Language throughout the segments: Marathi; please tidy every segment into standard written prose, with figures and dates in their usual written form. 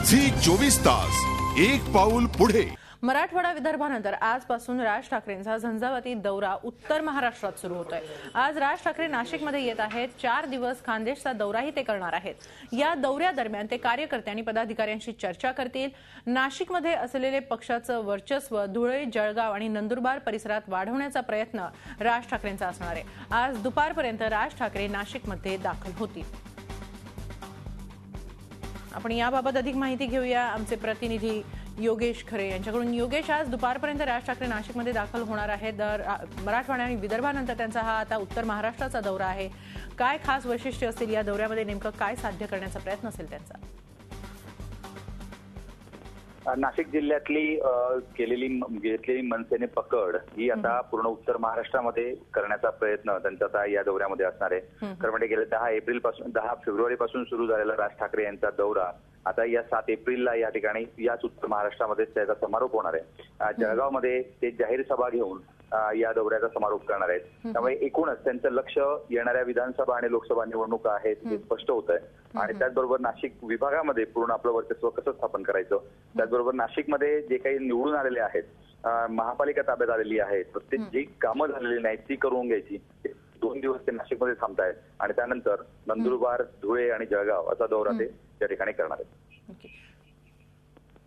झी 24 तास एक पाऊल पुढे। मराठवाडा विदर्भानंतर आजपासून राज ठाकरेंचा झंझावाती दौरा उत्तर महाराष्ट्रात सुरू होतोय। आज राज ठाकरे नाशिकमध्ये येत आहेत। 4 दिवस खानदेशचा दौराही ते करणार आहेत। या दौऱ्यादरम्यान ते कार्यकर्ते आणि पदाधिकाऱ्यांशी चर्चा करतील। नाशिकमध्ये असलेले पक्षाचं वर्चस्व धुळे, जळगाव आणि नंदुरबार परिसरात वाढवण्याचा प्रयत्न राज ठाकरेंचा असणार आहे। आज दुपारपर्यंत राज ठाकरे नाशिकमध्ये दाखल होतील। आपण याबाबत अधिक माहिती घेऊया आमचे प्रतिनिधी योगेश खरे यांच्याकडून। योगेश, आज दुपारपर्यंत राज ठाकरे नाशिकमध्ये दाखल होणार आहेत। मराठवाडा आणि विदर्भानंतर त्यांचा हा आता उत्तर महाराष्ट्राचा दौरा आहे। काय खास वैशिष्ट्य असतील या दौऱ्यामध्ये, नेमकं काय साध्य करण्याचा प्रयत्न असेल त्यांचा? नाशिक जिल्ह्यातली घेतलेली मनसेने पकड ही आता पूर्ण उत्तर महाराष्ट्रामध्ये करण्याचा प्रयत्न त्यांचा आता या दौऱ्यामध्ये असणार आहे। खरं म्हणजे गेल्या 10 फेब्रुवारी पासून सुरू झालेला राज ठाकरे यांचा दौरा आता या 7 एप्रिलला या ठिकाणी याच उत्तर महाराष्ट्रामध्ये त्याचा समारोप होणार आहे। जळगावमध्ये ते जाहीर सभा घेऊन या दौऱ्याचा समारोप करणार आहेत। त्यामुळे एकूणच त्यांचं लक्ष येणाऱ्या विधानसभा आणि लोकसभा निवडणुका आहेत हे स्पष्ट होत आहे। आणि त्याचबरोबर नाशिक विभागामध्ये पूर्ण आपलं वर्चस्व कसं स्थापन करायचं, त्याचबरोबर नाशिकमध्ये जे काही निवडून आलेले आहेत, महापालिका ताब्यात आलेली आहे, प्रत्येक जी कामं झालेली नाहीत ती करून घ्यायची। 2 दिवस ते नाशिकमध्ये थांबतायत आणि त्यानंतर नंदुरबार, धुळे आणि जळगाव असा दौरा ते त्या ठिकाणी करणार आहेत।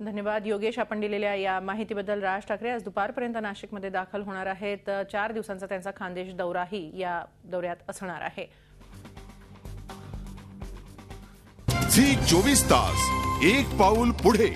धन्यवाद योगेश, आपण दिलेल्या या माहितीबद्दल। राज ठाकरे आज दुपारपर्यंत नाशिकमध्ये दाखल होणार आहेत। 4 दिवसांचा त्यांचा खानदेश दौराही या दौऱ्यात असणार आहे। झी 24 तास एक पाऊल पुढे।